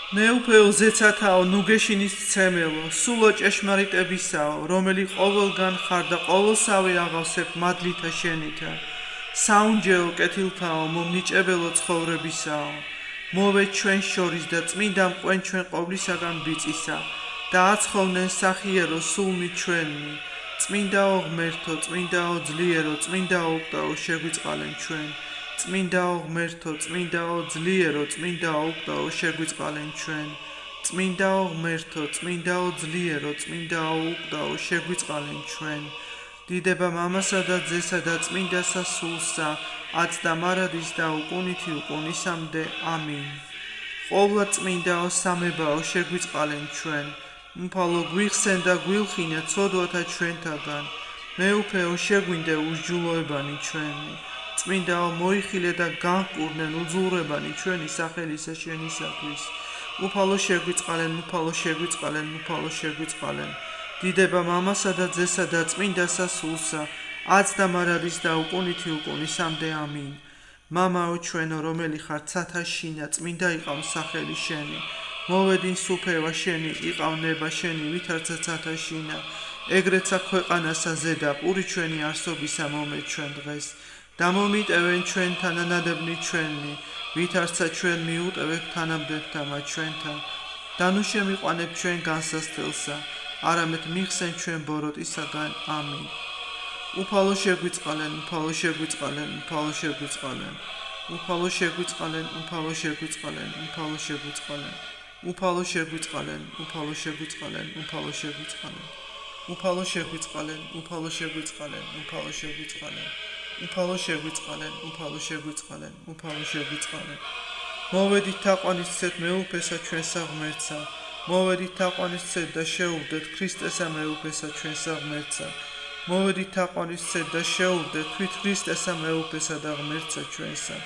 მეუფეო ზეცათაო ნუგეშინის ცემელო, სულო ჭეშმარიტებისაო, რომელი ყოველგან ხარ და ყოველსავე აღავსებ მადლითა შენითა. საუნჯეო კეთილთაო, მომნიჭებელო ცხოვრებისაო, მოვე ჩვენ შორის და წმინდა მყვენ ჩვენ ყოვლისაგან ბიწისა და აცხოვნენ სახიერო სულნი ჩვენი. წმინდაო ღმერთო, წმინდაო ძლიერო, წმინდაო უყდაო შეგვიწყალენ ჩვენ. წმინდაო ღმერთო, წმინდაო ძლიერო, წმინდაო უყდაო შეგვიწყალენ ჩვენ. წმინდაო ღმერთო, წმინდაო ძლიერო, წმინდაო უყდაო შეგვიწყალენ ჩვენ. დიდება მამასა და ძესა და წმინდასა სულსა, აც და მარადის და უკუნითი უკუნისამდე. ამინ. ყოვლად წმინდაო სამებაო შეგვიწყალენ ჩვენ. მფალო გვიხსენ და გვილხინე ცოდვათა ჩვენთაგან. მეუფეო შეგვინდე უსჯულოებანი ჩვენი. წმინდაო მოიხილე და განკურნენ უძულრებანი ჩვენი სახელისა შენისათვის. უფალო შეგვიწყალენ, უფალო შეგვიწყალენ, უფალო შეგვიწყალენ. დიდება მამასა და ძესა და წმინდასა სულსა, აც და მარადის და უკუნითი უკუნისამდე. ამინ. მამაო ჩვენო, რომელი ხარ ცათა შინა, წმინდა იყავ სახელი შენი. მოვედინ სუფევა შენი, იყავ ნება შენი, ვითარცა ცათა შინა. ეგრეცა ქვეყანასა ზედა პური ჩვენი არსობისა მომე ჩვენ დღეს. დამომიტევენ ჩვენ თანანადებნი ჩვენი, ვითარცა ჩვენ მიუტევებ თანამდებთა მათ ჩვენთან. და ნუ შემიყვანებ ჩვენ განსასწელსა, არამედ მიხსენ ჩვენ ბოროტისაგან. ამინ. უფალო შეგვიწყალენ, უფალო შეგვიწყალენ, უფალო შეგვიწყალენ. უფალო შეგვიწყალენ, უფალო შეგვიწყალენ, უფალო შეგვიწყალენ. უფალო შეგვიწყალენ, უფალო შეგვიწყალენ, უფალო შეგვიწყალენ. უფალო შეგვიწყალენ, უფალო შეგვიწყალენ, უფალო შეგვიწყალენ. უფალო შეგვიწყალენ, უფალო შეგვიწყალენ, უფალო შეგვიწყალენ. მოვედით თაყვანისცეთ მეუფესა ჩვენსა ღმერთსა. მოვედით თაყვანისცეთ და შეუვდეთ ქრისტესა მეუფესა ჩვენსა ღმერთსა. მოვედით თაყვანისცეთ და შეუვდეთ თვით ქრისტესა მეუფესა და ღმერთსა ჩვენსა.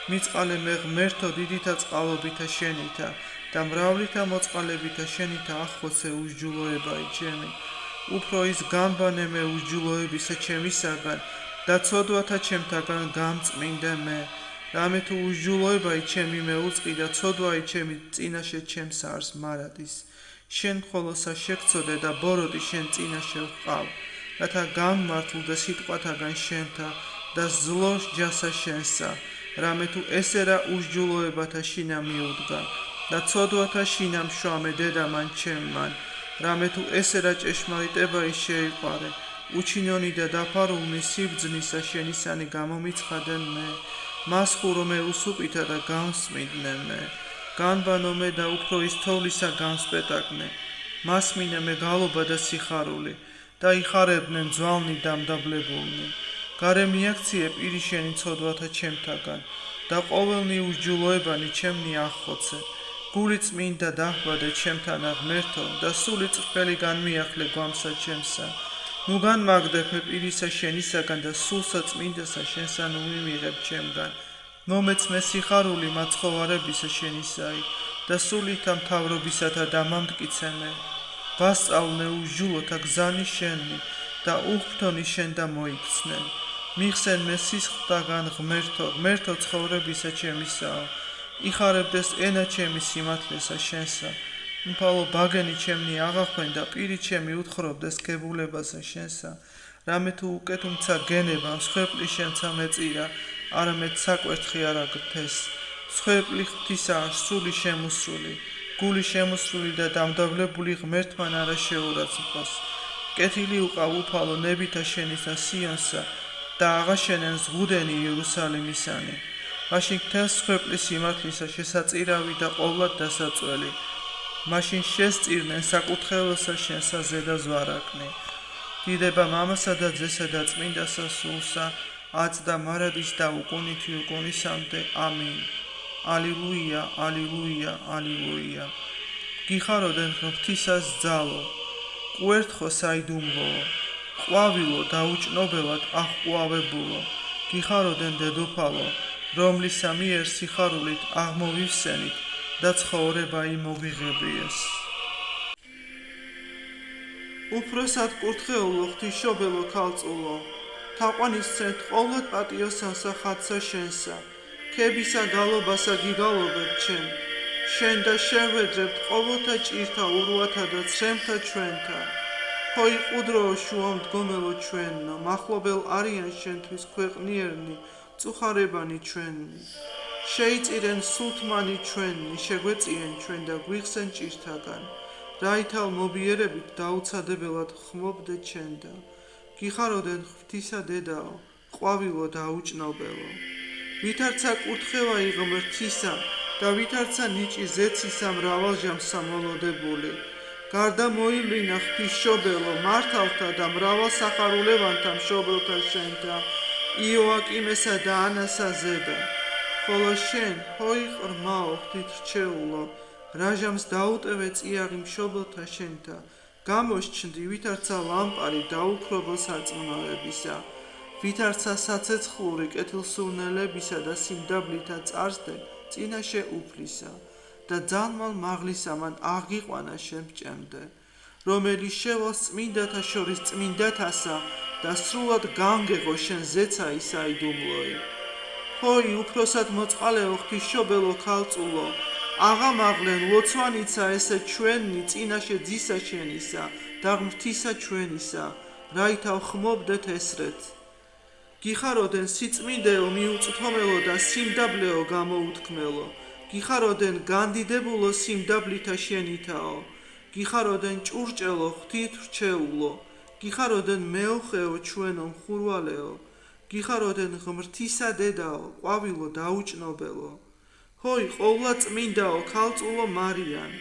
მიწყალე მე ღმერთო დიდითა წყალობითა შენითა და მრავლითა მოწყალებითა შენითა ახოცე უსჯულოებაი ჩემი. უფრო ის გამბანე მე უსჯულოებისა ჩემისაგან და ცოდვათა ჩემთაგან გამწმინდე მე. რამე თუ უსჯულოებაი ჩემი მეუწყი და ცოდვაი ჩემი წინაშე ჩემს არს მარადის. შენ მხოლოსა შეგწოდე და ბოროტი შენ წინაშე ვყავ, რათა გამმართლდე სიტყვათაგან შენთა და ზლოს ჯასა შენსა. რამე თუ ესერა უსჯულოებათა შინა მიუდგა და ცოდვათა შინა მშვამე დედამან ჩემმან. რამე თუ ესერა ჭეშმარიტებაი შეიყვარე, უჩინონი და დაფარულნი სიბძნისა შენისანი გამომიცხადენ მე. მას ხურო მე უსუპითა და გამსმიდნე მე. განბანო მე და უფრო ის თოვლისა გამსპეტაკნე. მას მინე მე გალობა და სიხარული და იხარებდნენ ძვალნი დამდაბლებულნი. გარე მიაქციე პირი შენი ცოდვათა ჩემთაგან და ყოველნი უსჯულოებანი ჩემნი ახხოცე. გული წმინდა დაჰბადე ჩემთანა ღმერთო და სული წრფელი განმიახლე გვამსა ჩემსა. ნუ განმაგდებ მე პირისა შენისაგან და სულსა წმინდასა შენსა ნუ მიმიღებ ჩემგან. მომეც მე სიხარული მაცხოვარებისა შენისაი და სულითა მთავრობისათა დამამტკიცე მე. ვასწავლნე უსჯულოთა გზანი შენი და უღბთონი შენ და მოიქცნენ. მიხსენ მე სისხლთაგან ღმერთო, ღმერთო ცხოვრებისა ჩემისაო. იხარებდეს ენა ჩემი სიმართლესა შენსა. მფალო ბაგენი ჩემნი აღახვენ და პირი ჩემი უთხრობდეს გებულებასა შენსა. რამე თუ უკეთუმცა გენება მსხვერპლი შემცა მეწირა, არამედ საკვერთხი არ აგრთეს. მსხვერპლი ღვთისაა სული შემოსული, გული შემოსული და დამდაბლებული ღმერთმან არა შეურაცხყოფს. კეთილი უყავ უფალო ნებითა შენისა სიონსა და აღაშენენ ზღუდენი იერუსალიმისანი. მაშინ გთელს მსხვერპლი სიმართლისა შესაწირავი და ყოვლად დასაწველი. მაშინ შესწირნენ საკურთხეველსა შენსა ზედა ზვარაკნი. დიდება მამასა და ძესა და წმინდასა სულსა, აც და მარადის და უკუნითი უკუნისამდე. ამინ. ალილუია, ალილუია, ალილუია. გიხაროდენ ღვთისას ძალო, კვერთხო საიდუმლოო, ყვავილო დაუჭნობელად აღყვავებულო. გიხაროდენ დედოფალო, რომლისა მიერ სიხარულით აღმოვივსენით და ცხოვრება იმოგიღებიეს. უფროსად კურთხეულო ღვთისმშობელო ქალწულო, თაყვანისცეთ ყოვლად პატიოსანსა ხატსა შენსა, ქებისა გალობასა გიგალობებ ჩემ, შენ და შევედრებთ ყოველთა ჭირთა ურვათა და ცრემთა ჩვენთა. ჰოი ყუდროო შუამდგომელო ჩვენო, მახლობელ არიან შენთვის ქვეყნიერნი, წუხარებანი ჩვენი. შეიწირენ სულთმანი ჩვენი, შეგვეწიენ ჩვენ და გვიხსენ ჭირთაგან. რაითავ მობიერებით დაუცადებელად ხმობდე ჩენდა. გიხაროდენ ღვთისა დედაო, ყვავილო დაუჭნობელო. ვითარცა კურთხევა იღმრთისა და ვითარცა ნიჭი ზეცისა მრავალჟამსა მოლოდებული. გარდა მოივლინა ღვთისმშობელო, მართავთა და მრავალსახარულევანთა მშობელთა შენთა, იოაკიმესა და ანასა ზედა. ხოლო შენ, ჰოი ყრმაო ღვთისმრჩეულო, რაჟამს დაუტევე წიაღი მშობელთა შენთა, გამოსჩნდი ვითარცა ლამპარი დაუქრობელ სარწმუნოებისა, ვითარცა საცეცხლური კეთილსურნელებისა და სიმდაბლითა წარსდე წინაშე უფლისა და ძალმალ მაღლისა მან აღიყვანა შენ ბჭემდე, რომელიც შევალს წმინდათა შორის წმინდათასა და სრულად განგეღო შენ ზეცა ისაიდუმლოი. ჰოი უფროსად მოწყალეო ღვთისმშობელო ქალწულო, აღამაღლენ ლოცვანიცა ესე ჩვენი წინაშე ძისა შენისა და ღმრთისა ჩვენისა, რაითავ ხმობდეთ ესრეთ. გიხაროდენ სიწმინდეო მიუწვდომელო და სიმდაბლეო გამოუთქმელო. გიხაროდენ განდიდებულო სიმდაბლითა შენითაო. გიხაროდენ ჭურჭელო ღვთისმრჩეულო. გიხაროდენ მეოხეო ჩვენო მხურვალეო. გიხაროდენ ღმრთისა დედაო, ყვავილო დაუჭნობელო. ჰოი ყოვლადწმინდაო ქალწულო მარიან,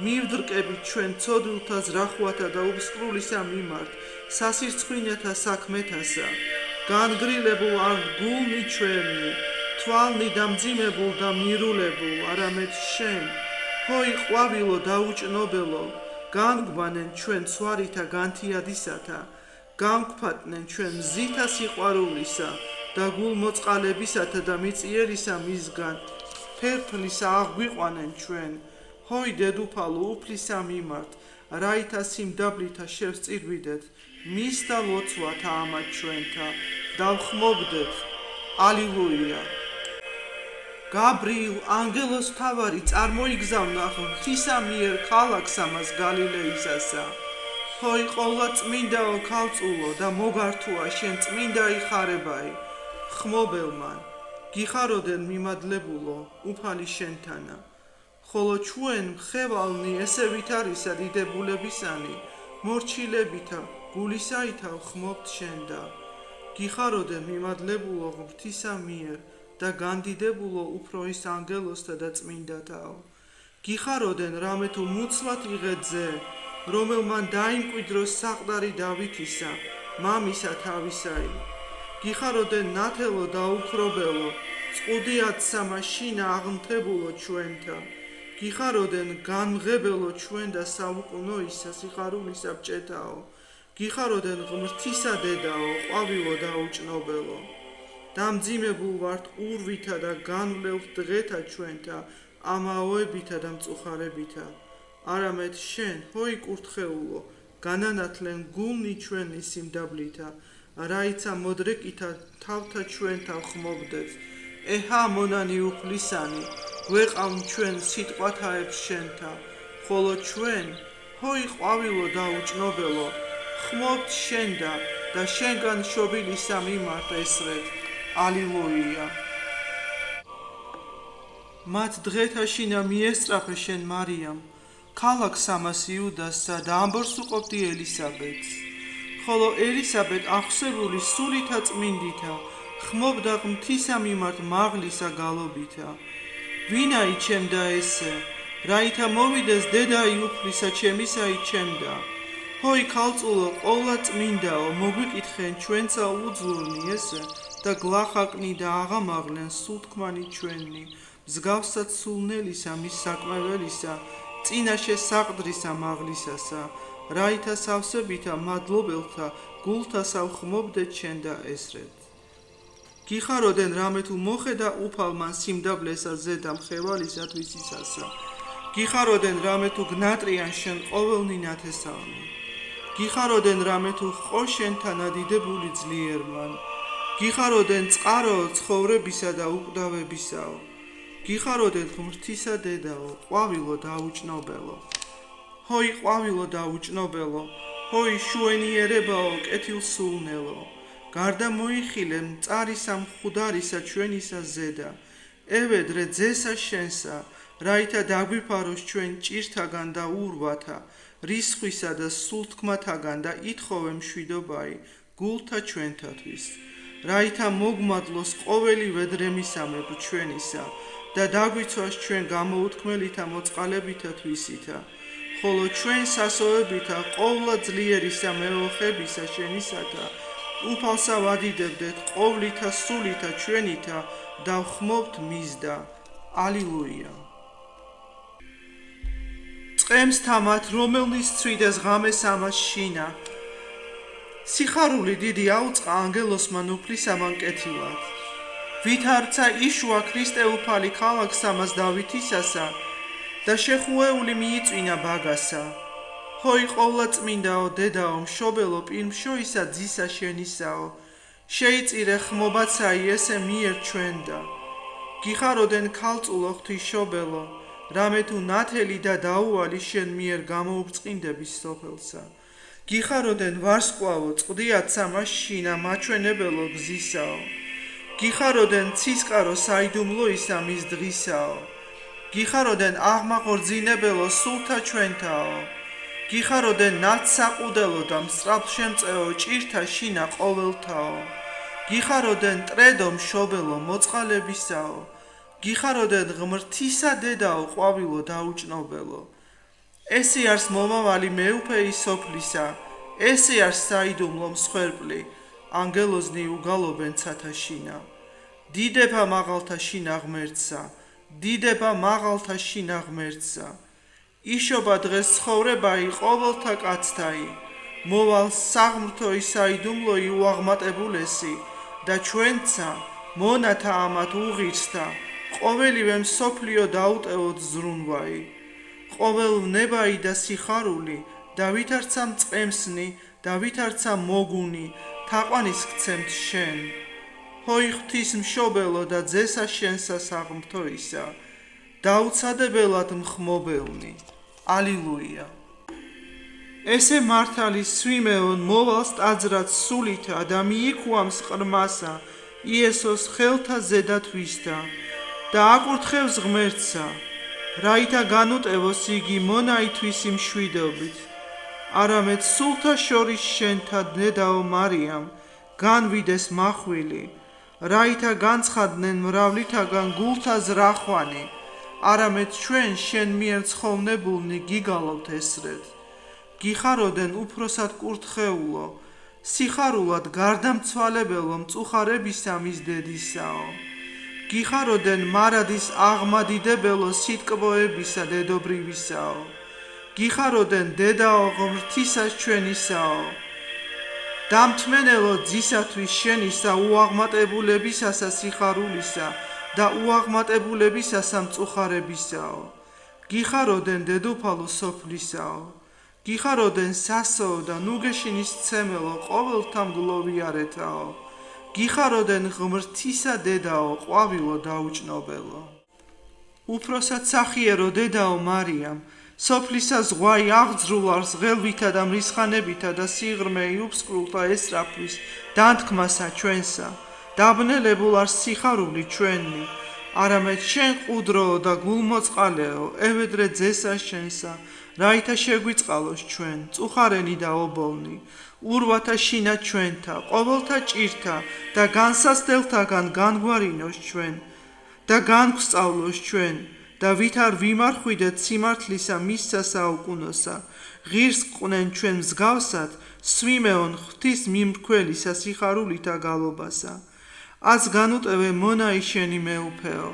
მივდრკებით ჩვენ ცოდვილთა ზრახვათა და უბსკრულისა მიმართ, სასირცხვინეთა საქმეთასა. განგრილებულ არ გულნი ჩვენი, თვალნი დამძიმებულ და მირულებულ, არამედ შენ, ჰოი ყვავილო დაუჭნობელო, განგვანენ ჩვენ ცვარითა განთიადისათა, განგვფატნენ ჩვენ მზითა სიყვარულისა და გულმოწყალებისათა და მიწიერისა მისგან, ფერფლისა აღვიყვანენ ჩვენ, ჰოი დედუფალო უფლისა მიმართ, რაითა სიმდაბლითა შევსწირვიდეთ, მის და ლოცვათა ამათ ჩვენთა, დავხმობდეთ. ალილუია. გაბრიელ ანგელოს თავარი წარმოიგზავნა ღვთისა მიერ ქალაქს ამას გალილეისასა. ჰოი ყოვლადწმინდაო ქალწულო და მოგართუა შენ წმინდა იხარებაი, ხმობელმან. გიხაროდენ მიმადლებულო, უფალი შენთანა. ხოლო ჩვენ მხევალნი ესე ვითარისა დიდებულებისანი, მორჩილებითა, გულისაითა ხმობთ შენდა. გიხაროდენ მიმადლებულო ღვთისა მიერ და განდიდებულო უფროის ანგელოსთა და წმინდათაო. გიხაროდენ რამე თუ მუცლად იღეძე, რომელმან დაიმკვიდროს საყდარი დავითისა, მამისა თავისაი. გიხაროდენ ნათელო და უკრობელო, წყუდიათსა მაშინა აღმთებულო ჩვენთა. გიხაროდენ განმღებელო ჩვენ და საუკუნოისა სიხარულისა ბჭეთაო. გიხაროდენ ღმრთისა დედაო, ყვავილო დაუჭნობელო. დამძიმებულ ვართ ურვითა და განვლევთ დღეთა ჩვენთა, ამაოებითა და მწუხარებითა. არამედ შენ, ჰოი კურთხეულო, განანათლენ გულნი ჩვენი სიმდაბლითა, რაიცა მოდრეკითა თავთა ჩვენთა ხმობდეთ. ეჰა მონანი უფლისანი, გვეყავ ჩვენ სიტყვათაებს შენთა, ხოლო ჩვენ, ჰოი ყვავილო დაუჭნობელო, ხმობთ შენდა და შენგან შობილისა მიმართ ესრეთ. ალილუია. მათ დღეთაშინა მიესწრაფე შენ მარიამ, ქალაქს ამას იუდასსა და ამბორს უყოფდი ელისაბედს. ხოლო ელისაბედ აღსებული სულითა წმინდითა, ხმობდა ღმრთისა მიმართ მაღლისა გალობითა. ვინა იჩემდა ესე, რაითა მოვიდეს დედაი უფლისა ჩემისაი ჩემდა. ჰოი ქალწულო ყოვლადწმინდაო, მოგვიკითხენ ჩვენცა უძლურნი ესე და გლახაკნი და აღამაღლენ სულთქმანი ჩვენი, მსგავსად სულნელისა მის საკმეველისა, წინაშე საყდრისა მაღლისასა, რაითა სავსებითა მადლობელთა გულთასავ ხმობდეთ შენ და ესრეთ. გიხაროდენ რამე თუ მოხედა უფალმან სიმდაბლესა ზედა მხევალისათვის ისასა. გიხაროდენ რამე თუ გნატრიან შენ ყოველნი ნათესავნი. გიხაროდენ რამე თუ ყო შენთანა დიდებული ძლიერმან. გიხაროდენ წყაროო ცხოვრებისა და უკვდავებისაო. გიხაროდეთ ღმრთისა დედაო, ყვავილო დაუჭნობელო. ჰოი ყვავილო დაუჭნობელო, ჰოი შუენიერებაო კეთილსულნელო. გარდა მოიხილე მწარისა მხვდარისა ჩვენისა ზედა. ევედრე ძესა შენსა, რაითა დაგვიფაროს ჩვენ ჭირთაგან და ურვათა, რისხვისა და სულთქმათაგან და ითხოვე მშვიდობაი გულთა ჩვენთათვის. რაითა მოგმადლოს ყოველივე დრემისამებ ჩვენისა და დაგვიცვას ჩვენ გამოუთქმელითა მოწყალებითა თვისითა, ხოლო ჩვენ სასოებითა ყოვლა ძლიერისა მეოხებისა შენისათა უფალსა ვადიდებდეთ ყოვლითა სულითა ჩვენითა და ვხმობთ მისდა. ალილუია. წყემს თამათ რომელნის ცვიდეს ღამეს ამას შინა. სიხარული დიდი აუწყა ანგელოსმა ნუფლისამან კეთილად. ვითარცა იშვა ქრისტე უფალი ქალაქს ამას დავითისასა და შეხუეული მიიწვინა ბაგასა. ჰოი ყოვლადწმინდაო დედაო მშობელო პირმშოისა ძისა შენისაო, შეიწირე ხმობაცაი ესე მიერ ჩვენდა. გიხაროდენ ქალწულო ღვთისმშობელო, რამე თუ ნათელი და დაუვალი შენ მიერ გამოუბრწყინდები სოფელსა. გიხაროდენ ვარსკვლავო წყდიათ სამას შინა მაჩვენებელო გზისაო. გიხაროდენ ცისკარო საიდუმლოისა მის დღისაო. გიხაროდენ აღმაღორძინებელო სულთა ჩვენთაო. გიხაროდენ ნაცსაყუდელო და მსწრაფშემწეო ჭირთა შინა ყოველთაო. გიხაროდენ ტრედო მშობელო მოწყალებისაო. გიხაროდენ ღმრთისა დედაო ყვავილო დაუჭნობელო. ესე არის მომავალი მეუფეი სოფლისა, ესე არის საიდუმლო მსხვერპლი, ანგელოზნი უგალობენ ცათა შინა. დიდება მაღალთა შინა ღმერთსა, დიდება მაღალთა შინა ღმერთსა. იშობა დღეს ცხოვრებაი ყოველთა კაცთაი, მოვალ საღმრთოი საიდუმლოი უაღმატებულესი და ჩვენცა მონათა ამათ უღირსთა, ყოველივე მსოფლიო დაუტევოთ ზრუნვაი. ყოველ ნებაი და სიხარული და ვითარცა მწყემსნი და ვითარცა მოგუნი თაყვანის გცემთ შენ. ჰოი ღვთის მშობელო და ძესა შენსა საღმრთოისა, დაუცადებელად მხმობელნი. ალილუია. ესე მართალი სვიმეონ მოვალს ტაძრად სულითა და მიიქუამს ყრმასა იესოს ხელთა ზედათვისთა და აკურთხევს ღმერთსა, რაითა განუტევოს იგი მონაითვის მშვიდობით. არამედ სულთა შორის შენთა დედაო მარიამ განვიდეს მახვილი, რაითა განცხადნენ მრავლითაგან გულთა ზრახვანი, არამედ ჩვენ შენ მიერ ცხოვნებულნი გიგალობთ ესრედ. გიხაროდენ უფროსად კურთხეულო, სიხარულად გარდამცვალებელო მწუხარებისა მის დედისაო. გიხაროდენ მარადის აღმადიდებელო სიტკბოებისა დედობრივისაო. გიხაროდენ დედაო ღმრთისას ჩვენისაო. დამთმენელო ძისათვის შენისა უაღმატებულებისასა სიხარულისა და უაღმატებულებისასა მწუხარებისაო. გიხაროდენ დედოფალო სოფლისაო. გიხაროდენ სასოო და ნუგეშინის ცემელო ყოველთა მგლოვიარეთაო. გიხაროდენ ღმრთისა დედაო ყვავილო დაუჭნობელო. უფროსად სახიერო დედაო მარიამ, სოფლისა ზღვაი აღძრულარს ღელვითა და მრისხანებითა და სიღრმეი უფსკრულთა ესრაფვის დანთქმასა ჩვენსა, დაბნელებულ არს სიხარული ჩვენი, არამედ შენ ყუდროო და გულმოწყალეო, ევედრე ძესა შენსა, რაითა შეგვიწყალოს ჩვენ, წუხარენი და ობოლნი, ურვათა შინა ჩვენთა, ყოველთა ჭირთა და განსასწელთაგან განგვარინოს ჩვენ და განგვსწავლოს ჩვენ და ვითარ ვიმარხვიდეთ სიმართლისა მისცა საუკუნოსა, ღირს ყვნენ ჩვენ მსგავსად, სვიმეონ ღვთის მიმრქველისა სიხარულითა გალობასა. ას განუტევე მონაი შენი მეუფეო,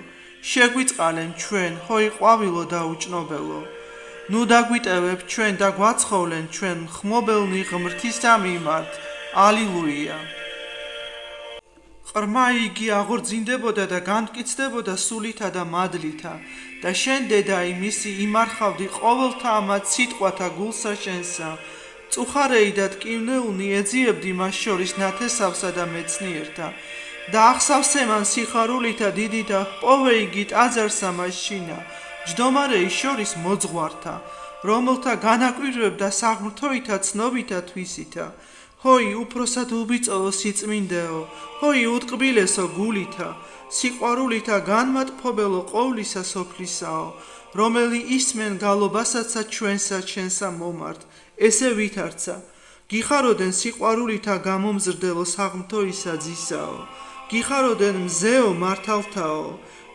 შეგვიწყალენ ჩვენ, ჰოი ყვავილო დაუჭნობელო. ნუ დაგვიტევებ ჩვენ და გვაცხოვლენ ჩვენ ხმობელნი ღმრთისა მიმართ. ალილუია. ყრმა იგი აღორძინდებოდა და განმტკიცდებოდა სულითა და მადლითა და შენ დედაი მისი იმარხავდი ყოველთა ამათ სიტყვათა გულსა შენსა. წუხარეი და ტკივნეულნი ეძიებდი მას შორის ნათესავსა და მეცნიერთა და ახსავსე მან სიხარულითა დიდითა პოვე იგით აზარსა მაშინა ჯდომარეის შორის მოძღვართა რომელთა განაკვირვებდა საღმრთოითა ცნობითა თვისითა ჰოი უფროსად უბიწოლო სიწმინდეო ჰოი უტკბილესო გულითა სიყვარულითა განმატფობელო ყოვლისა სოფლისაო რომელი ისმენ გალობასაცა ჩვენსა ჩვენსა მომართ ესე ვითარცა გიხაროდენ სიყვარულითა გამომზრდელო საღმრთოისა ძისაო გიხაროდენ მზეო მართავთაო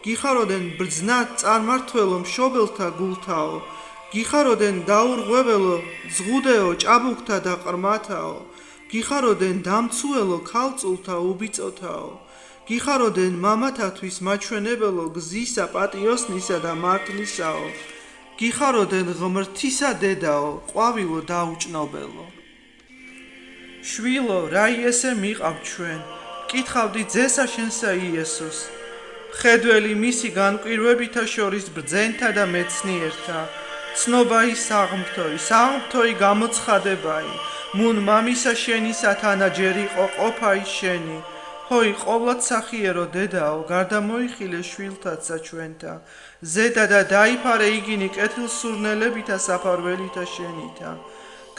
გიხაროდენ ბრძნად წარმართველო მშობელთა გულთაო გიხაროდენ დაურღვეველო ზღუდეო ჭაბუკთა და ყრმათაო გიხაროდენ დამცუელო ქალწულთა უბიწოთაო გიხაროდენ მამათათვის მაჩვენებელო გზისა პატიოსნისა და მართლისაო გიხაროდენ ღმრთისა დედაო ყვავილო დაუჭნობელო შვილო რა იესე მიყავ ჩვენ კითხავდი ძესა შენსა იესოს ხედველი მისი განკვირვებითა შორის ბრძენთა და მეცნიერთა ცნობაი საღმრთოი გამოცხადებაი მუნ მამისა შენისა თანაჯერი ყოფაი შენი ჰოი ყოვლად სახიერო დედაო გარდამოიხილე შვილთაცა ჩვენთა ზედა და დაიფარე იგინი კეთილსურნელებითა საფარველითა შენითა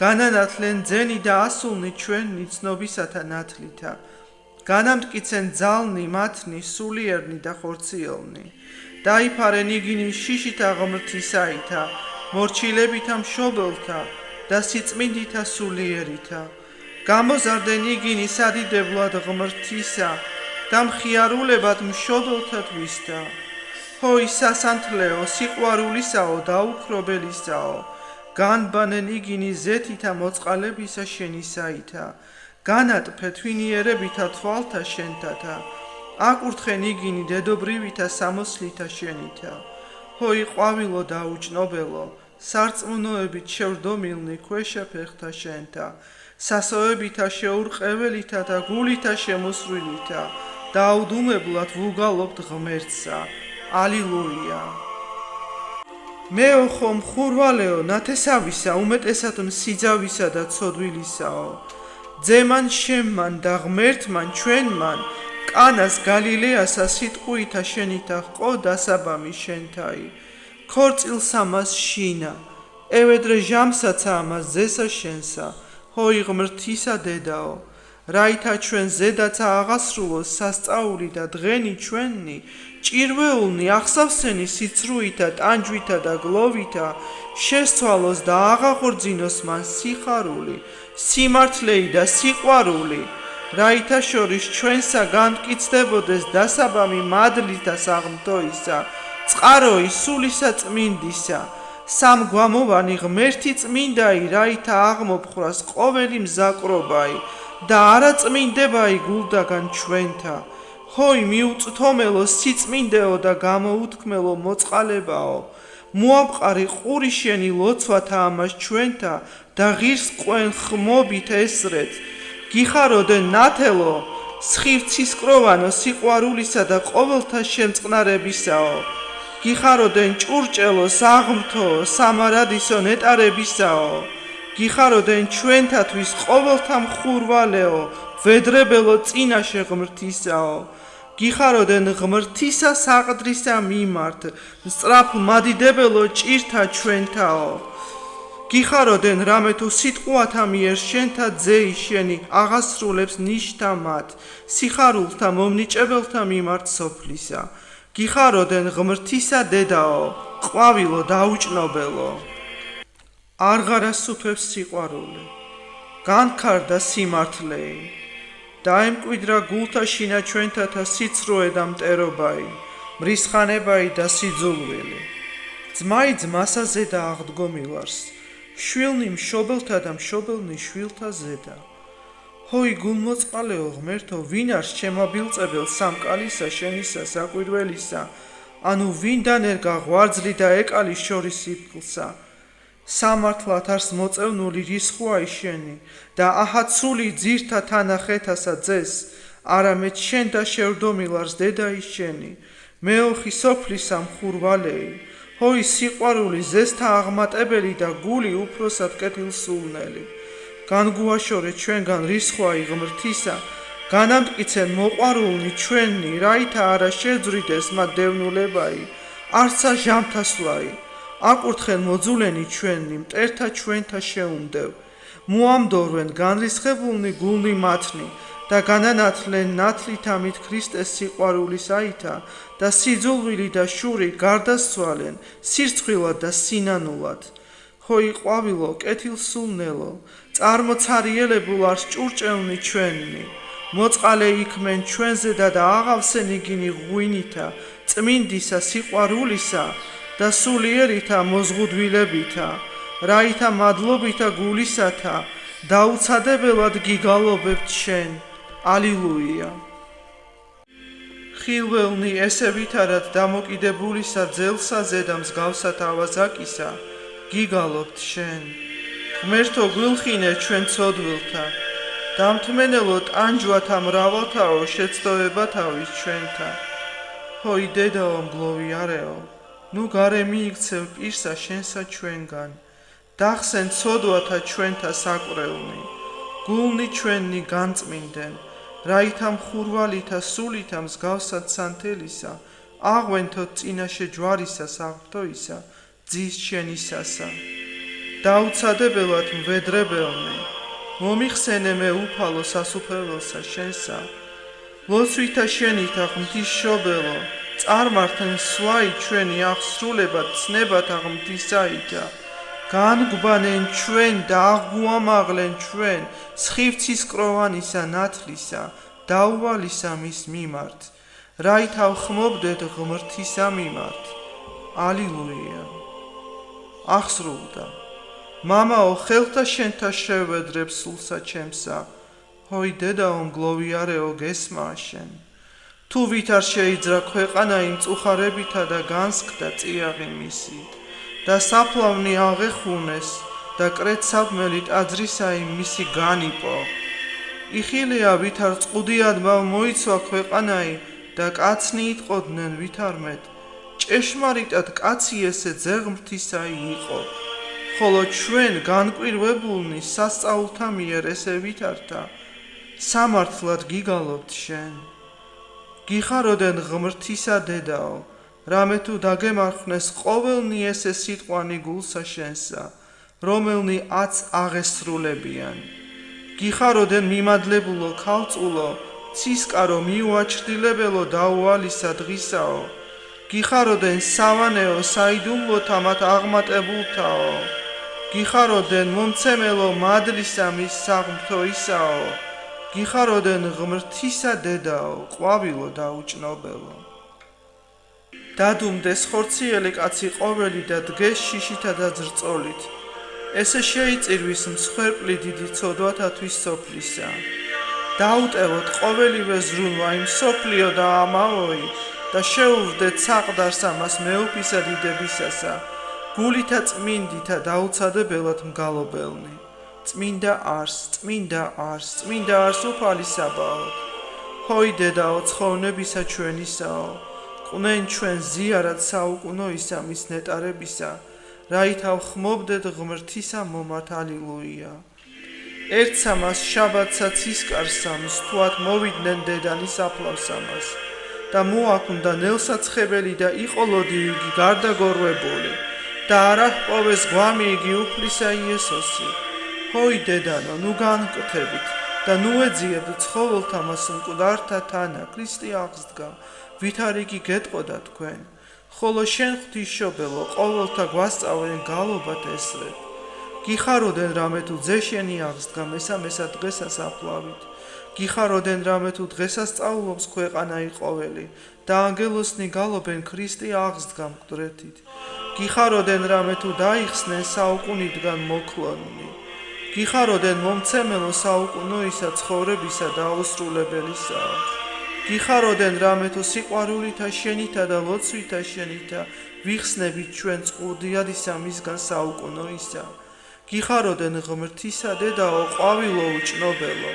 განანათლენ ძენი და ასულნი ჩვენი ცნობისათა ნათლითა განამტკიცენ ძალნი მათნი სულიერნი და ხორციელნი დაიფარენ იგინი შიშითა ღმრთისაითა მორჩილებითა მშობელთა და სიწმინდითა სულიერითა გამოზარდნენ იგინი სადიდებლად ღმრთისა და მხიარულებად მშობელთათვისთა ჰოი სასანთლეო სიყვარულისაო დაუქრობელისაო განბანენ იგინი ზეთითა მოწყალებისა შენისაითა განატფე თვინიერებითა თვალთა შენთათა აკურთხენ იგინი დედობრივითა სამოსლითა შენითა ჰოი ყვავილო დაუჭნობელო სარწმუნოებით შევდომილნი ქვეშეფეხთა შენთა სასოებითა შეურყეველითა და გულითა შემოსრულითა დაუდუმებლად ვუგალობთ ღმერთსა ალილუია მეოხო მხურვალეო ნათესავისა უმეტესად მსიძავისა და ცოდვილისაო ძემან შემმან და ღმერთმან ჩვენმან კანას გალილეასა სიტყუითა შენითა ყო დასაბამი შენთაი ქორწილს ამას შინა ევედრე ჟამსაცა ამას ძესა შენსა ჰოი ღმრთისა დედაო რაითა ჩვენ ზედაცა აღასრულოს სასწაული და დღენი ჩვენი ჭირვეულნი ახსავსენი სიცრუითა ტანჯვითა და გლოვითა შესცვალოს და აღაღორძინოს მან სიხარული სიმართლეი და სიყვარული რაითა შორის ჩვენსა განმტკიცდებოდეს დასაბამი მადლითა საღმრთოისა წყაროი სულისა წმინდისა სამგვამოვანი ღმერთი წმინდაი რაითა აღმოფხრას ყოველი მზაკრობაი და არაწმინდებაი გულდაგან ჩვენთა ჰოი მიუწთომელო სიწმინდეო და გამოუთქმელო მოწყალებაო მოამყარი ყური შენი ლოცვათა ამას ჩვენთა და ღირს ყვენ ხმობით ესრეთ გიხაროდენ ნათელო სხივცისკროვანო სიყვარულისა და ყოველთა შემწყნარებისაო გიხაროდენ ჭურჭელო საღმრთო სამარადისო ნეტარებისაო გიხაროდენ ჩვენთათვის ყოველთა მხურვალეო ვედრებელო წინაშე ღმრთისაო გიხაროდენ ღმრთისა საყდრისა მიმართ სწრაფ მადიდებელო ჭირთა ჩვენთაო გიხაროდენ რამე თუ სიტყვათა მიერ შენთა ძეი შენი აღასრულებს ნიშთა მათ სიხარულთა მომნიჭებელთა მიმართ სოფლისა გიხაროდენ ღმრთისა დედაო ყვავილო დაუჭნობელო არღარასუფებს სიყვარული განქარდა სიმართლეი დაემკვიდრა გულთა შინა ჩვენთათა სიცრუე და მტერობაი მრისხანებაი და სიძულვილი ძმაი ძმასა ზედა აღდგომილარს შვილნი მშობელთა და მშობელნი შვილთა ზედა ჰოი გულმოწყალეო ღმერთო ვინ არის შემაბილწებელ სამკალისა შენისა საკვირველისა ანუ ვინ დანერგა ღვარძლი და ეკალის შორის სიფლსა სამართლად არს მოწევნული რისხვაი შენი და აჰაცული ძირთა თანახეთასა ძეს არამედ შენ და შევდომილარს დედაი შენი მეოხი სოფლისა მხურვალეი ჰოი სიყვარული ზესთა აღმატებელი და გული უფროსად კეთილსულნელი განგვაშორე ჩვენგან რისხვაი ღმრთისა განამტკიცენ მოყვარულნი ჩვენი, რაითა არა შეძვრიდეს მათ დევნულებაი, არცა ჟამთასვლაი. აკურთხენ მოძულენი ჩვენი, მტერთა ჩვენთა შეუნდევ. მოამდორვენ განრისხებულნი გულნი მათნი და განანათლენ ნათლითა მით ქრისტეს სიყვარულისაითა და სიძულვილი და შური გარდასცვალენ სირცხვილად და სინანულად. ჰოი ყვავილო, კეთილსულნელო, წარმოცარიელებულ არს ჭურჭელნი ჩვენი. მოწყალე იქმენ ჩვენზე და აღავსენ იგინი ღვინითა, წმინდისა სიყვარულისა და სულიერითა მოზღუდვილებითა, რაითა მადლობითა გულისათა დაუცადებელად გიგალობებთ შენ. ალილუია. ხილველნი ესე ვითარად დამოკიდებულისა ძელსა ზედა მსგავსად ავაზაკისა, გიგალობთ შენ. ღმერთო გვილხინე ჩვენ ცოდვილთა, დამთმენელო ტანჯვათა მრავალთაო შეცდოებათავის ჩვენთა. ჰოი დედაო მგლოვიარეო, ნუ გარე მიიქცევ პირსა შენსა ჩვენგან, დახსენ ცოდვათა ჩვენთა საკვრევნი, გულნი ჩვენი განწმინდენ, რაითა მხურვალითა სულითა მსგავსად სანთელისა, აღვენთოთ წინაშე ჯვარისა საღვთოისა, ძის შენისასა. დაუცადებელად მვედრებელნი, მომიხსენე მე უფალო სასუფეველსა შენსა, ლოცვითა შენითა ღმთისშობელო, წარმართენ სვაი ჩვენი აღსრულებად ცნებათა ღმთისაითა, განგვბანენ ჩვენ და აღგვამაღლენ ჩვენ სხივცისკროვანისა ნათლისა, დაუვალისა მის მიმართ, რაითა ვხმობდეთ ღმრთისა მიმართ. ალილუია. აღსრულდა. მამაო, ხელთა შენთა შევედრებ სულსა ჩემსა, ჰოი დედაო მგლოვიარეო გესმაა შენ. თუ ვით არ შეიძრა ქვეყანა იმ წუხარებითა და განსკდა წიაღი მისი, და საფლავნი აღეხუნეს და კრეცაბმელი ტაძრისა იმ მისი განიპო. იხილია ვით არ წყუდიადმა მოიცვა ქვეყანაი და კაცნი იტყოდნენ ვითარმეთ, ჭეშმარიტად კაცი ესე ძეღმრთისაი იყო. ხოლო ჩვენ განკვირვებულნი სასწაულთა მიერ ესე ვითართა, სამართლად გიგალობთ შენ. გიხაროდენ ღმრთისა დედაო, რამე თუ დაგემარხვნეს ყოველნი ესე სიტყვანი გულსა შენსა, რომელნი აც აღესრულებიან. გიხაროდენ მიმადლებულო ქალწულო, ცისკარო მიუაჩრდილებელო დაუვალისა დღისაო, გიხაროდენ სავანეო საიდუმლოთა მათ აღმატებულთაო, გიხაროდენ მომცემელო მადლისა მის საღმრთოისაო, გიხაროდენ ღმრთისა დედაო, ყვავილო დაუჭნობელო. დადუმდეს ხორციელი კაცი ყოველი და დგეს შიშითა და ძრწოლით, ესე შეიწირვის მსხვერპლი დიდი ცოდვათათვის სოფლისა. დაუტევოთ ყოველივე ზრუნვა იმ სოფლიო და ამაოი და შეუვდეთ საყდარს ამას მეუფისა დიდებისასა, გულითა წმინდითა დაუცადებელად მგალობელნი. წმინდა არს, წმინდა არს, წმინდა არს უფალი საბაოდ. ჰოი დედაო ცხოვნებისა ჩვენისაო, ყვნენ ჩვენ ზიარად საუკუნოისა მის ნეტარებისა, რაითა ვხმობდეთ ღმრთისა მომართ. ალილუია. ერთსა მას შაბათსა ცისკარსამს თუათ მოვიდნენ დედანის აფლავსამას და მოაქვნდა ნელსაცხებელი და იყოლოდი იგი გარდაგორვებული და არა ჰპოვეს გვამი იგი უფლისა იესოსი. ჰოი დედანო, ნუ განკრთებით და ნუ ეძიებთ ცხოველთა მას მკვდართა თანა ქრისტე აღსდგა, ვით არ იგი გეტყოდა თქვენ, ხოლო შენ ღვთისმშობელო ყოველთა გვასწავლენ გალობათ ესრებ. გიხაროდენ რამე თუ ძეშენი აღსდგა მესამესა დღესას აფლავით, გიხაროდენ რამე თუ დღესასწაულობს ქვეყანაი ყოველი და ანგელოსნი გალობენ ქრისტე აღსდგა მკვდრეთით, გიხაროდენ რამე თუ დაიხსნენ საუკუნიდან მოკლონნი, გიხაროდენ მომცემელო საუკუნოისა ცხოვრებისა და აუსრულებელისაო, გიხაროდენ რამე თუ სიყვარულითა შენითა და ლოცვითა შენითა ვიხსნებით ჩვენ წყუდიადისა მისგან საუკუნოისა, გიხაროდენ ღმრთისა დედაო, ყვავილო უჭნობელო.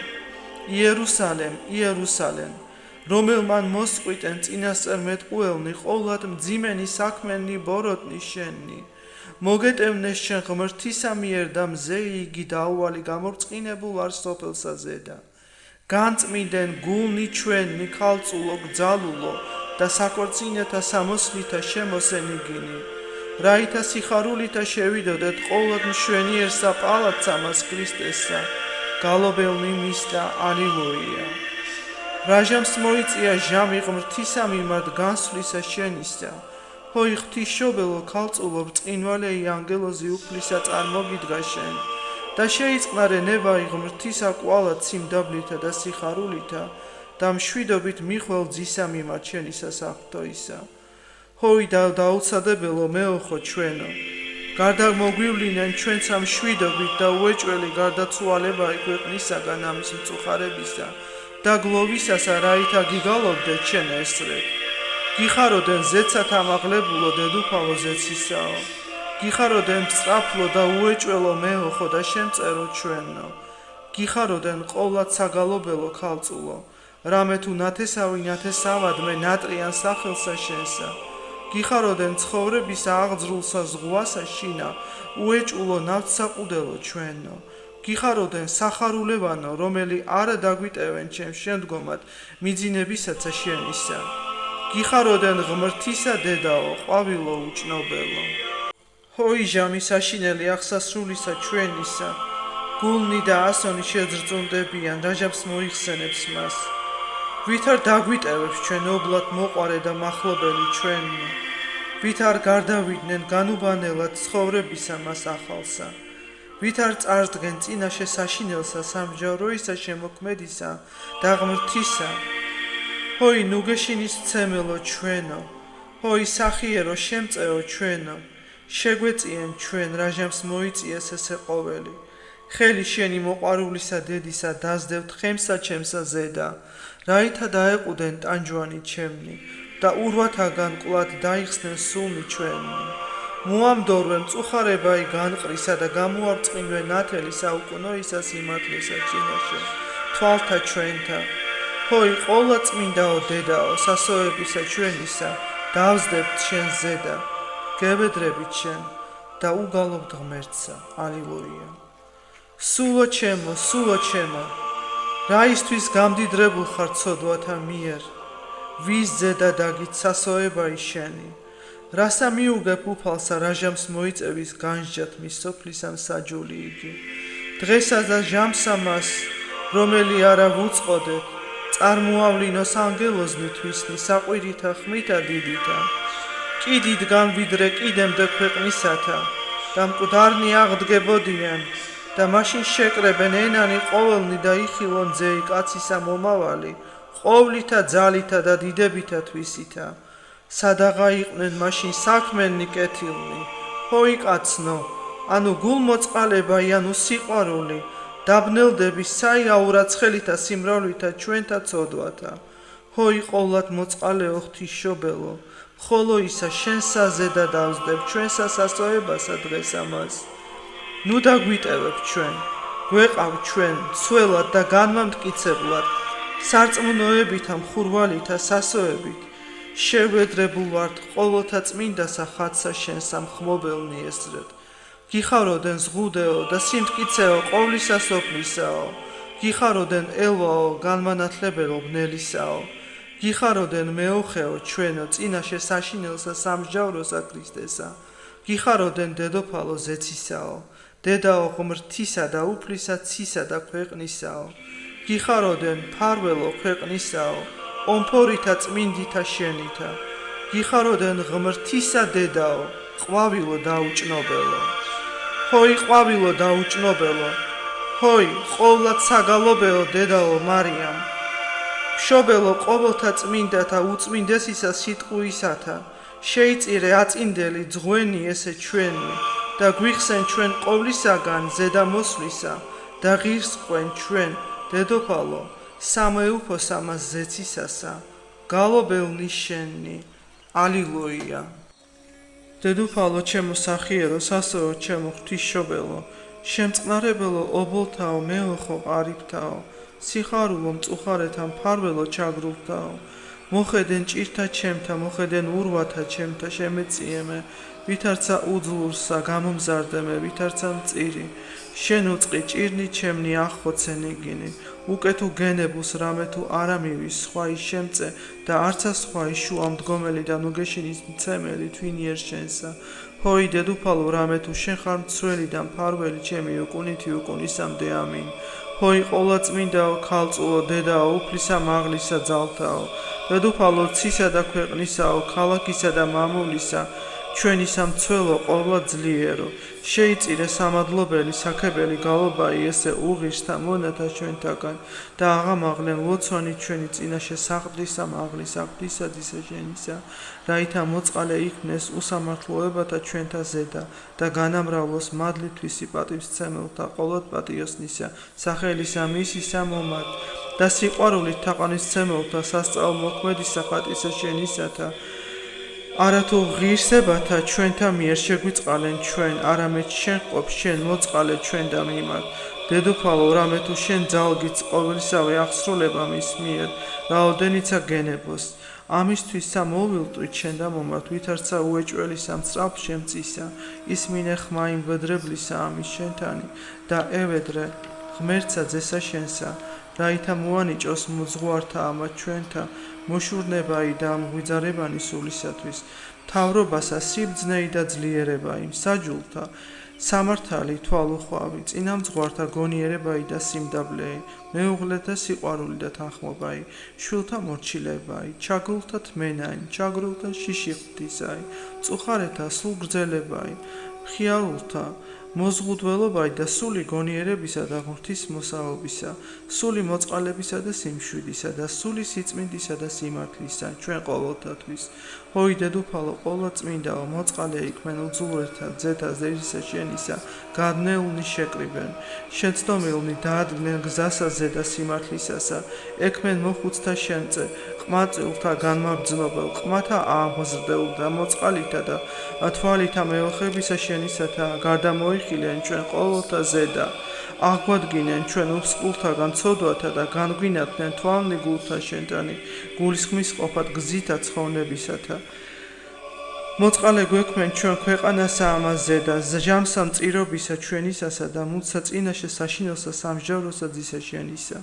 იერუსალემ, იერუსალემ, რომელმან მოსყვიტენ წინასწარ მეტყუელნი ყოვლად მძიმენი საქმენი ბოროტნი შენი, მოგეტევნეს შენ ღმრთისა მიერ და მზე იგი დაუვალი გამორწყინებულ არ სოფელსა ზედა. განწმინდენ გულნი ჩვენი ქალწულო გძალულო და საქორწინეთა სამოსლითა შემოსენიგინი რაითა სიხარულითა შევიდოდეთ ყოვლად მშვენიერსა პალატსა მას ქრისტესა გალობელნი მისდა ალილუია რაჟამს მოიწია ჟამი ღმრთისა მიმართ განსვლისა შენისა ჰოი ღვთისმშობელო ქალწულო ბრწყინვალეი ანგელოზი უფლისა წარმოგიდგა შენ და შეიწყნარე ნებაი ღმრთისა კვალად სიმდაბლითა და სიხარულითა და მშვიდობით მიხვალ ძისა მიმართ შენი სასახთოისა ჰოი დაუცადებელო მეოხო ჩვენო გარდამოგვივლინენ ჩვენცა მშვიდობით და უეჭველი გარდაცვალებაი ქვეყნისაგან ამის მწუხარებისა და გლოვისასა რაითა გიგალობდეთ შენ ესრებ გიხაროდენ ზეცათ ამაღლებულო დედუფალო ზეცისაო გიხაროდენ სწრაფლო და უეჭველო მეოხო და შემწერო ჩვენო გიხაროდენ ყოვლად საგალობელო ქალწულო რამე თუ ნათესავი ნათესავადმე ნატრიან სახელსა შენსა გიხაროდენ ცხოვრებისა აღძრულსა ზღვასა შინა უეჭულო ნავთსაყუდელო ჩვენო გიხაროდენ სახარულებანო რომელი არა დაგვიტევენ ჩემ შემდგომად მიძინებისაცა შენისა გიხაროდენ ღმრთისა დედაო ყვავილო უჭნობელო ჰოი ჟამი საშინელი აღსასრულისა ჩვენისა გულნი და ასონი შეძრწუნდებიან რაჟამს მოიხსენებს მას ვით არ დაგვიტევებს ჩვენ ობლად მოყარე და მახლობელი ჩვენი ვით არ გარდავიდნენ განუბანელად ცხოვრებისა მას ახალსა ვით არ წარსდგენ წინაშე საშინელსა სამჯავროისა შემოქმედისა და ღმრთისა ჰოი ნუგეშინის ცემელო ჩვენო ჰოი სახიერო შემწეო ჩვენო შეგვეწიენ ჩვენ რაჟამს მოიწიეს ესე ყოველი ხელი შენი მოყვარულისა დედისა დასდევთ ხემსა ჩემსა ზედა რაითა დაეყუდენ ტანჯვანი ჩემნი და ურვათაგან კლად დაიხსნენ სულნი ჩვენი მოამდორვე მწუხარებაი განყრისა და გამოარწყინვე ნათელი საუკუნოისა სიმართლისა წინაშე თვალთა ჩვენთა ჰოი ყოვლადწმინდაო დედაო სასოებისა ჩვენისა დავსდებთ შენ ზედა გებედრებით შენ და უგალობთ ღმერთსა ალილუია სულო ჩემო რაისთვის გამდიდრებულ ხარ ცოდვათა მიერ ვის ზედა დაგით სასოებაი შენი რასა მიუგებ უფალსა რაჟამს მოიწევის განსჯათ მის სოფლისა მსაჯული იგი დღესა და ჟამსა მას რომელი არა ვუწყოდეთ წარმოავლინოს ანგელოზნი თვისნი საყვირითა ხმითა დიდითა კიდით განვიდრე კიდემდე ქვეყნისათა და მკვდარნი აღდგებოდიან და მაშინ შეკრებენ ენანი ყოველნი და იხილონ ძეი კაცისა მომავალი ყოვლითა ძალითა და დიდებითა თვისითა სადაღა იყვნენ მაშინ საქმენნი კეთილნი ჰოი კაცნო ანუ გულმოწყალებაი ანუ სიყვარული დაბნელდები საიაურა ცხელითა სიმრავლითა ჩვენთა ცოდვათა ჰოი ყოვლად მოწყალეო ღვთისმშობელო ხოლო ისა შენ საზედა დავსდებ ჩვენსა სასოებასა დღეს ამას ნუ დაგვიტევებ ჩვენ გვეყავ ჩვენ ცველად და განმამტკიცებლად სარწმუნოებითა მხურვალითა სასოებით შეგვედრებულ ვართ ყოველთა წმინდასა ხატსა შენსა მხმობელნი ესრეთ გიხაროდენ ზღუდეო და სიმტკიცეო ყოვლისა სოფლისაო გიხაროდენ ელვაო განმანათლებელო ბნელისაო გიხაროდენ მეოხეო ჩვენო წინაშე საშინელსა სამსჯავროსა ქრისტესა გიხაროდენ დედოფალო ზეცისაო დედაო ღმრთისა და უფლისა ცისა და ქვეყნისაო გიხაროდენ ფარველო ქვეყნისაო ომფორითა წმინდითა შენითა გიხაროდენ ღმრთისა დედაო ყვავილო დაუჭნობელო ჰოი ყვავილო დაუჭნობელო ჰოი ყოვლად საგალობელო დედაო მარიამ მშობელო ყოველთა წმინდათა უწმინდესისა სიტყუისათა შეიწირე აწინდელი ძღვენი ესე ჩვენი და გვიხსენ ჩვენ ყოვლისაგან ზედა მოსვლისა და ღირს ყვენ ჩვენ დედოფალო სამეუფოსა მას ზეცისასა გალობელნი შენი ალილუია დედოფალო ჩემო სახიერო სასოო ჩემო ღვთისმშობელო შემწყნარებელო ობოლთაო მეოხო ყარიბთაო სიხარულო მწუხარეთა მფარველო ჩაგრულთაო მოხედენ ჭირთა ჩემთა, მოხედენ ურვათა ჩემთა, შემეწიემე, ვითარცა უძლურსა, გამომზარდემე, ვითარცა მწირი, შენ უწყი ჭირნი ჩემნი ახხოცენიგინი, უკეთუ გენებუს რამე თუ არა მივის, სხვა ის შემწე და არცა სხვა ის შუა მდგომელი და ნუგეშინის მცემელი თვინიერ შენსა, ჰოი დედუფალო რამე თუ შენ ხარ მცველი და მფარველი ჩემი უკუნითი უკუნისამდე ამინ, ჰოი ყოლაწმინდაო ქალწულო დედაო უფლისა მაღლისა ძალთაო, დედუფალო ცისა და ქვეყნისაო ქალაქისა და მამულისა, ჩვენი სამცველო ყოლა ძლიერო, შეიწირე სამადლობელი საქებელი გალობაი ესე უღირსთა მონათა ჩვენთაგან და აღამაღლენ ლოცვანი ჩვენი წინაშე საყდრისა მაღლისა ღვთისადისა შენისა, რაითა მოწყალე იქნეს უსამართლოებათა ჩვენთა ზედა და განამრავლოს მადლითვისი პატივსცემელთა ყოლად პატიოსნისა, სახელისა მისისა მომად და სიყვარულით თაყვანისცემელთა სასწაულმოქმედისა ხატისა შენისათა, არათუ ღირსებათა ჩვენთა მიერ შეგვიწყალენ ჩვენ, არამედ შენ ყოფ შენ მოწყალე ჩვენ და მიმართ. დედოფალო, რამე თუ შენ ძალგიც ყოვლისავე აღსრულება მის მიერ, რაოდენიცა გენებოს. ამისთვის სამოვილტვით შენ და მომართ, ვითარცა უეჭველისა მწრაფ შემწისა, ისმინე ხმა იმ ვედრებლისა ამის შენთანი და ევედრე ღმერთსა ძესა შენსა, რაითა მოანიჭოს მძღვართა ამათ ჩვენთა, მოშურნებაი და მღვიძარებანი სულისათვის, მთავრობასა სიბძნეი და ძლიერებაი, მსაჯულთა, სამართალი თვალუხვავი, წინამძღვართა გონიერებაი და სიმდაბლეი, მეუღლეთა სიყვარული და თანხმობაი, შვილთა მორჩილებაი, ჩაგრულთა თმენაი, ჩაგრულთა შიში წუხარეთა სულგრძელებაი, მხიარულთა მოზღუდველობაი და სული გონიერებისა და ღმრთის მოსაობისა, სული მოწყალებისა და სიმშვიდისა და სული სიწმინდისა და სიმართლისა, ჩვენ ყოველთათვის. ჰოი დედუფალო, ყოლაწმინდაო, მოწყალე იქმენ უძულვერთა ძეთა ზერისა შენისა, გადნეულნი შეკრიბენ, შეცდომილნი დაადგნენ გზასა ზედა სიმართლისასა, ექმენ მოხუცთა შემწე, ყმაწვილთა განმაბრძნობელ, ყმათა აღმზრდელ და მოწყალითა და თვალითა მეოხებისა შენისათა, გარდა მოიხილენ ჩვენ ყოველთა ზედა, აღგვადგინენ ჩვენ უსყულთაგან ცოდვათა და განგვინათდნენ თვალნი გულთა შენთანი, გულისხმის ყოფად გზითა ცხოვნებისათა. მოწყალე გვექმენ ჩვენ ქვეყანასა ამას ზედა, ჟამსა მწირობისა ჩვენისასა და მუცსა წინაშე საშინელსა სამსჯავროსა ძისა შენისა.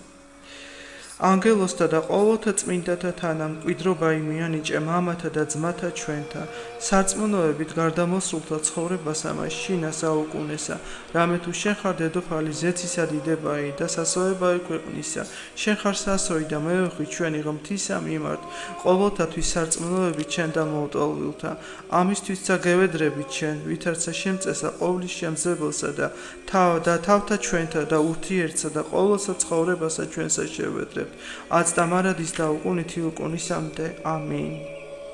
ანგელოსთა და ყოველთა წმინდათა თანამ მკვიდრობაი მიანიჭე მამათა და ძმათა ჩვენთა, სარწმუნოებით გარდამოსულთა ცხოვრებას ამას შინასა უკუნესა, რამე თუ შენ ხარ დედოფალი ზეცისა დიდებაი და სასოებაი ქვეყნისა, შენ ხარ სასოი და მეოხი ჩვენი ღმრთისა მიმართ, ყოველთათვის სარწმუნოებით შენ და მოუტოლვილთა, ამისთვისცა გევედრებით შენ, ვითარცა შემწესა ყოვლის შემძლებელსა და თავთა ჩვენთა და ურთიერთსა და ყოველსა ცხოვრებასა ჩვენსა შევედრებ. აცდამარადის და უკუნითი უკუნისამდე ამინ.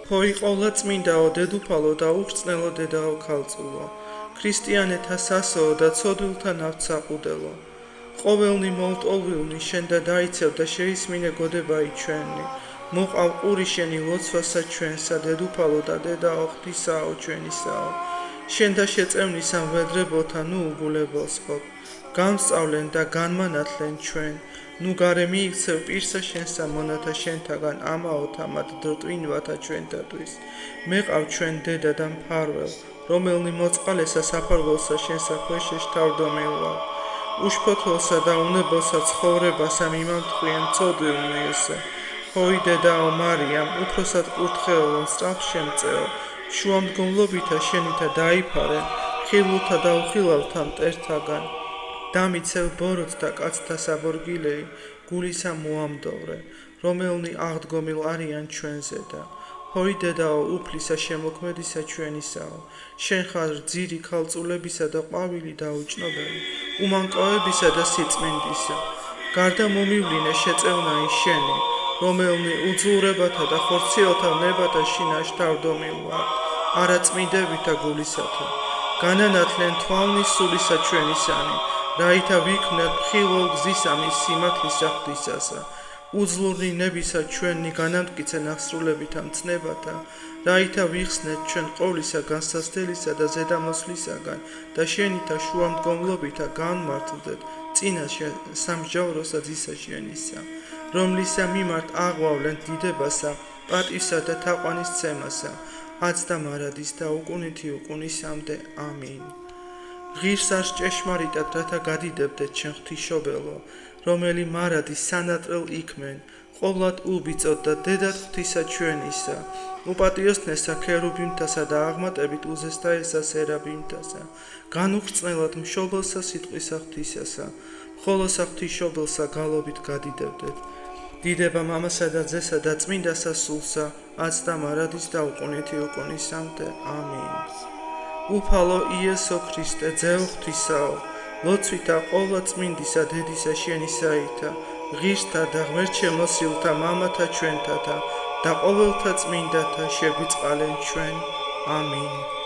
ჰოი ყოლაწმინდაო დედუფალო და უხრწნელო დედაო ქალწულო, ქრისტიანეთა სასოო და ცოდვილთა ნავთსაყუდელო, ყოველნი მოუტოლვილნი შენ და დაიცევ და შეისმინე გოდებაი ჩვენი, მოყავ ყური შენი ლოცვასა ჩვენსა, დედუფალო და დედაო ღვთისაო ჩვენისაო, შენ და შეწევნი სამვედრებოთა ნუ უგულებელს ყოფ, განსწავლენ და განმანათლენ ჩვენ, ნუ გარე მიიქცევ პირსა შენსა მონათა შენთაგან ამაოთა მათ დრტვინვათა ჩვენთათვის, მეყავ ჩვენ დედა და მფარველ, რომელნი მოწყალესა საფარველსა შენსა ქვეშეშ თავდომილვა, უშფოთლოსა და უნებელსა ცხოვრებასა მიმამტყვიენ ცოდვილნი ესე, ჰოი დედაო მარიამ, უფროსად კურთხეულო სწრაფ შემწეო, შუამდგომლობითა შენითა დაიფარენ, ხილულთა და უხილავთა მტერთაგან, დამიცევ ბოროტთა კაცთა საბორგილეი, გულისა მოამდოვრე, რომელნი აღდგომილ არიან ჩვენზე და ჰოი დედაო უფლისა შემოქმედისა ჩვენისაო, შენ ხარ ძირი ქალწულებისა და ყვავილი და უჭნობელი, უმანკოებისა და სიწმინდისა, გარდა მომივლინე შეწევნაი შენი, რომელნი უძულრებათა და ხორციელთა ნებათა შინაშ თავდომილვართ, არაწმინდებითა გულისათა, განანათლენ თვალნის სულისა ჩვენისანი, რაითა ვიქმნათ მხილველ გზისა მის სიმართლისა ღვთისასა, უძლური ნებისა ჩვენი განამტკიცენ აღსრულებითა მცნებათა, რაითა ვიხსნეთ ჩვენ ყოვლისა განსასწრელისა და ზედამოსვლისაგან და შენითა შუამდგომლობითა განმართლდეთ წინაშე სამსჯავროსა ძისა შენისა, რომლისა მიმართ აღვავლენ დიდებასა პატივსა და თაყვანისცემასა, აც და მარადის და უკუნითი უკუნისამდე. ამინ. ღირს არს ჭეშმარიტად, რათა გადიდებდეთ ჩვენ ღვთისმშობელო, რომელი მარადის სანატრელ იქმენ, ყოვლად უბიწოთ და დედად ღვთისა ჩვენისა, უპატიოსნესა ქერუბიმთასა და აღმატებით უზესთა ესა სერაბიმთასა, განუხრწნელად მშობელსა სიტყვისა ღვთისასა, მხოლოსა ღვთისმშობელსა გალობით გადიდებდეთ. დიდება მამასა და ძესა და წმინდასა სულსა, აც და მარადის და უკუნითი უკუნისამდე. ამინ. უფალო იესო ქრისტე, ძეო ღვთისაო, ლოცვითა ყოვლა წმინდისა დედისა შენისაითა, ღირსთა და ღმერთშემოსილთა მამათა ჩვენთათა და ყოველთა წმინდათა შეგვიწყალენ ჩვენ. ამინ.